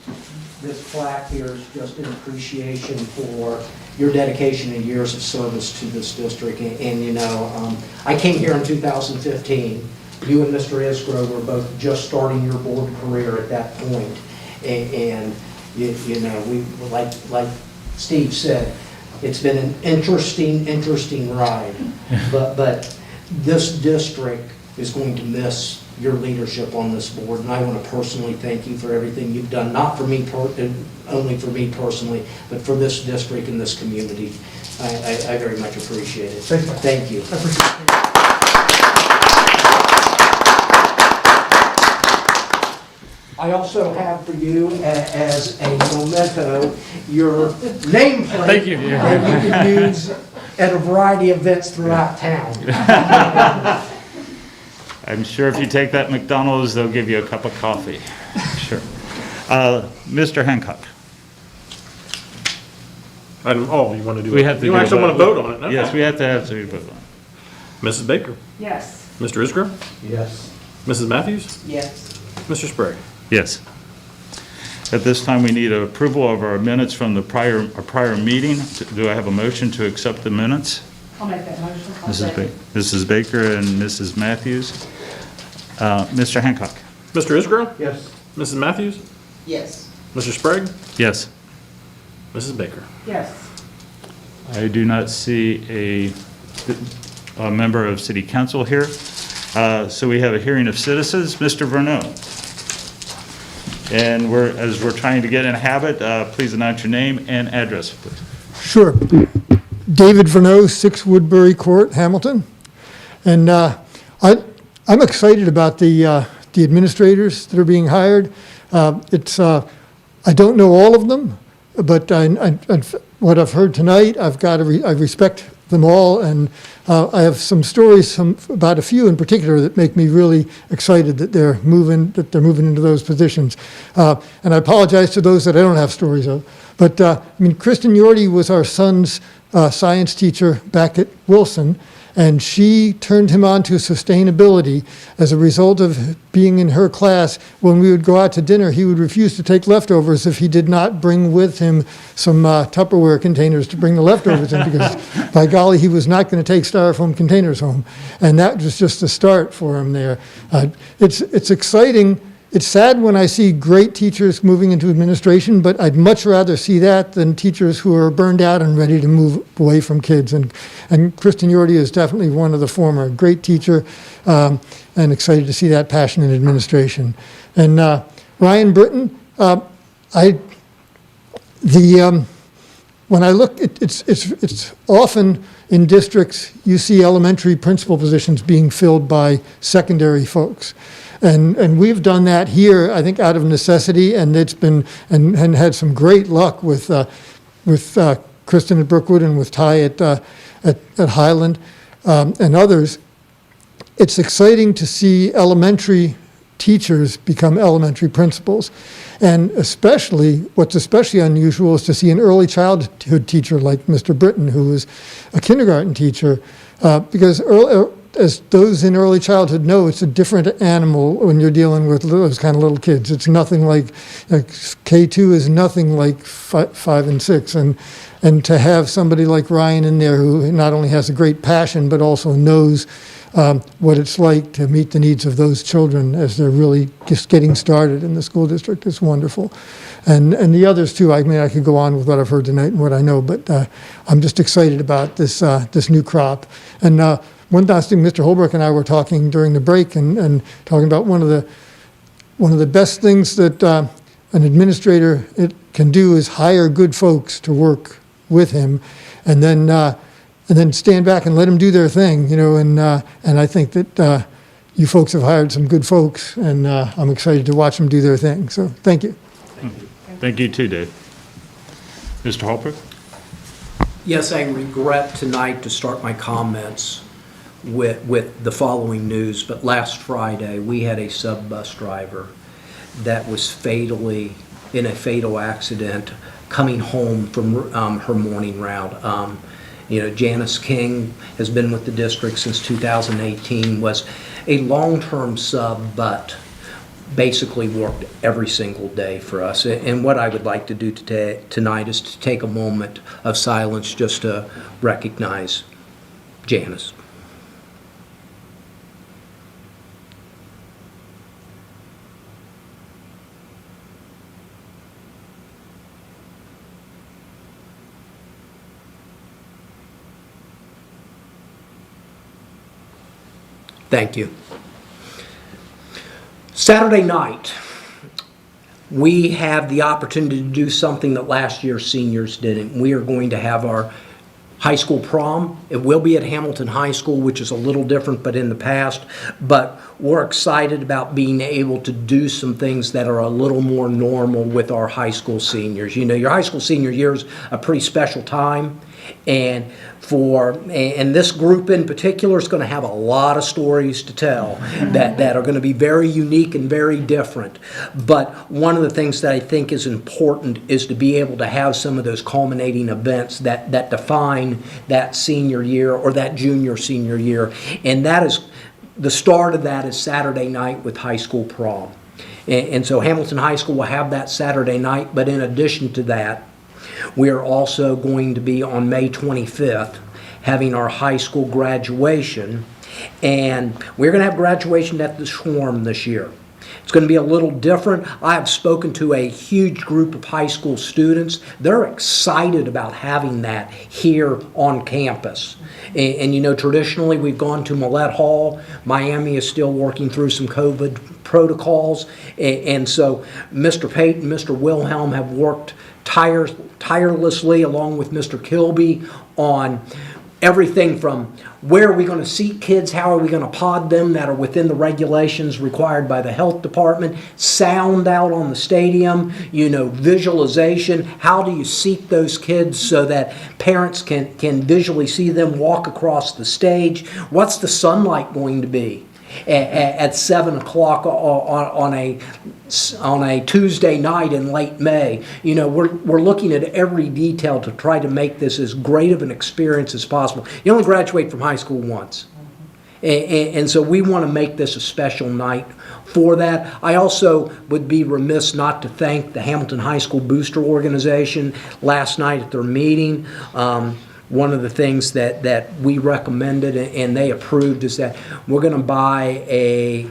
this plaque here is just an appreciation for your dedication and years of service to this district. And you know, I came here in 2015. You and Mr. Isgrove were both just starting your board career at that point. And you know, we like Steve said, it's been an interesting ride. But this district is going to miss your leadership on this board, and I want to personally thank you for everything you've done, not for me only for me personally, but for this district and this community. I very much appreciate it. Thank you. I also have for you as a memento your nameplate. Thank you. That you can use at a variety of events throughout town. I'm sure if you take that McDonald's, they'll give you a cup of coffee. Sure. Mr. Hancock. You want to do We it? have to You do a actually want to vote on it? Okay. Yes, we have to vote on it. Mrs. Baker? Yes. Mr. Isgrove? Yes. Mrs. Matthews? Yes. Mr. Sprague? Yes. At this time, we need approval of our minutes from the prior meeting. Do I have a motion to accept the minutes? I'll make that motion. Mrs. Baker and Mrs. Matthews. Mr. Hancock? Mr. Isgrove? Yes. Mrs. Matthews? Yes. Mr. Sprague? Yes. Mrs. Baker? Yes. I do not see a member of City Council here. So we have a hearing of citizens. Mr. Verneau. And as we're trying to get in a habit, please announce your name and address, please. Sure. David Verneau, 6 Woodbury Court, Hamilton. And I'm excited about the administrators that are being hired. I don't know all of them, but what I've heard tonight, I respect them all, and I have some stories about a few in particular that make me really excited that they're moving into those positions. And I apologize to those that I don't have stories of. But Kristin Jordy was our son's science teacher back at Wilson, and she turned him on to sustainability as a result of being in her class. When we would go out to dinner, he would refuse to take leftovers if he did not bring with him some Tupperware containers to bring the leftovers in, because by golly, he was not going to take styrofoam containers home. And that was just the start for him there. It's exciting it's sad when I see great teachers moving into administration, but I'd much rather see that than teachers who are burned out and ready to move away from kids. And Kristin Jordy is definitely one of the former. Great teacher, and excited to see that passion in administration. And Ryan Britton, when I look, it's often in districts you see elementary principal positions being filled by secondary folks. And we've done that here, I think, out of necessity, and it's been and had some great luck with Kristin at Brookwood and with Ty at Highland and others. It's exciting to see elementary teachers become elementary principals, and what's especially unusual is to see an early childhood teacher like Mr. Britton, who is a kindergarten teacher, because as those in early childhood know, it's a different animal when you're dealing with those kind of little kids. It's nothing like K2 is nothing like 5 and 6, and to have somebody like Ryan in there who not only has a great passion but also knows what it's like to meet the needs of those children as they're really just getting started in the school district is wonderful. And the others too. I mean, I could go on with what I've heard tonight and what I know, but I'm just excited about this new crop. And one last thing, Mr. Holbrook and I were talking during the break and talking about one of the best things that an administrator can do is hire good folks to work with him, and then stand back and let them do their thing, and I think that you folks have hired some good folks, and I'm excited to watch them do their thing. So thank you. Thank you too, Dave. Mr. Holbrook? Yes, I regret tonight to start my comments with the following news, but last Friday we had a sub-bus driver that was in a fatal accident coming home from her morning route. Janice King has been with the district since 2018, was a long-term sub, but basically worked every single day for us. And what I would like to do tonight is to take a moment of silence just to recognize Janice. Thank you. Saturday night, we have the opportunity to do something that last year's seniors didn't. We are going to have our high school prom. It will be at Hamilton High School, which is a little different but in the past. But we're excited about being able to do some things that are a little more normal with our high school seniors. Your high school senior year is a pretty special time. And this group in particular is going to have a lot of stories to tell that are going to be very unique and very different. But one of the things that I think is important is to be able to have some of those culminating events that define that senior year or that junior senior year. And that is the start of that is Saturday night with high school prom. And so Hamilton High School will have that Saturday night, but in addition to that, we are also going to be on May 25th having our high school graduation, and we're going to have graduation at the Schwarm this year. It's going to be a little different. I have spoken to a huge group of high school students. They're excited about having that here on campus. And traditionally we've gone to Millette Hall. Miami is still working through some COVID protocols. And so Mr. Pate and Mr. Wilhelm have worked tirelessly along with Mr. Kilby on everything from where are we going to seat kids, how are we going to pod them that are within the regulations required by the health department, sound out on the stadium, visualization, how do you seat those kids so that parents can visually see them walk across the stage, what's the sunlight going to be at 7 o'clock on a Tuesday night in late May. We're looking at every detail to try to make this as great of an experience as possible. You only graduate from high school once. And so we want to make this a special night for that. I also would be remiss not to thank the Hamilton High School Booster Organization last night at their meeting. One of the things that we recommended and they approved is that we're going to buy a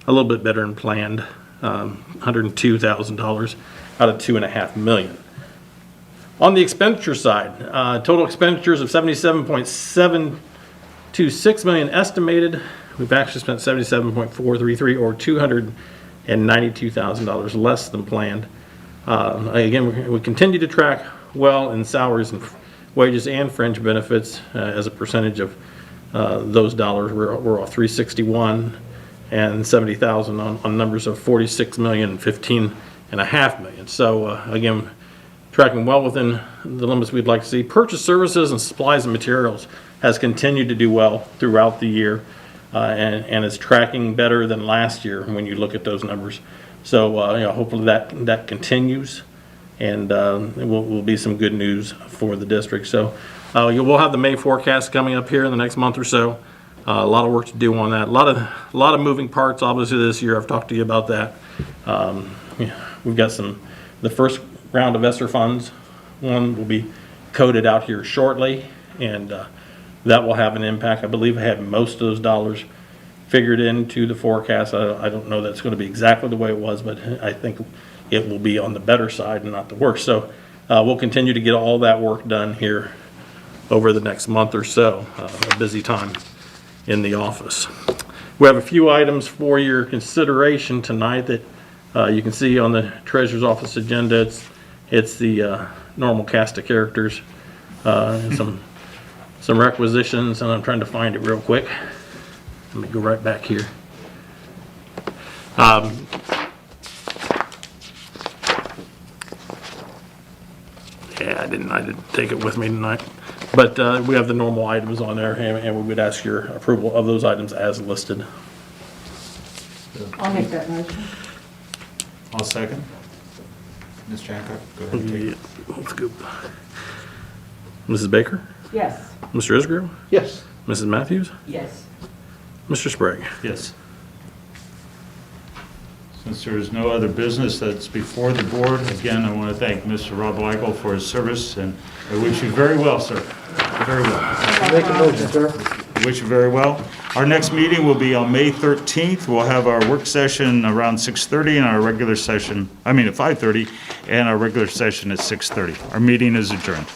a little bit better than planned, $102,000 out of $2.5 million. On the expenditure side, total expenditures of $77.726 million estimated. We've actually spent $77.433, or $292,000 less than planned. Again, we continue to track well in salaries and wages and fringe benefits as a percentage of those dollars. We're off 361 and 70,000 on numbers of 46 million and 15.5 million. So again, tracking well within the limits we'd like to see. Purchase services and supplies and materials has continued to do well throughout the year, and is tracking better than last year when you look at those numbers. So hopefully that continues, and it will be some good news for the district. So we'll have the May forecast coming up here in the next month or so. A lot of work to do on that. A lot of moving parts obviously this year. I've talked to you about that. We've got the first round of ESSER funds. One will be coded out here shortly, and that will have an impact. I believe I have most of those dollars figured into the forecast. I don't know that it's going to be exactly the way it was, but I think it will be on the better side and not the worse. So we'll continue to get all that work done here over the next month or so. A busy time in the office. We have a few items for your consideration tonight that you can see on the Treasurer's Office agenda. It's the normal cast of characters, and some requisitions, and I'm trying to find it real quick. Let me go right back here. Yeah, I didn't take it with me tonight, but we have the normal items on there, and we would ask your approval of those items as listed. I'll make that motion. I'll second. Ms. Janko, go ahead and take it. Let's go. Mrs. Baker? Yes. Mr. Isgrew? Yes. Mrs. Matthews? Yes. Mr. Sprague? Yes. Since there is no other business that's before the board, again, I want to thank Mr. Rob Weigel for his service, and I wish you very well, sir. Very well. Make a motion, sir. I wish you very well. Our next meeting will be on May 13th. We'll have our work session around 6:30 and our regular session, at 5:30, and our regular session at 6:30. Our meeting is adjourned.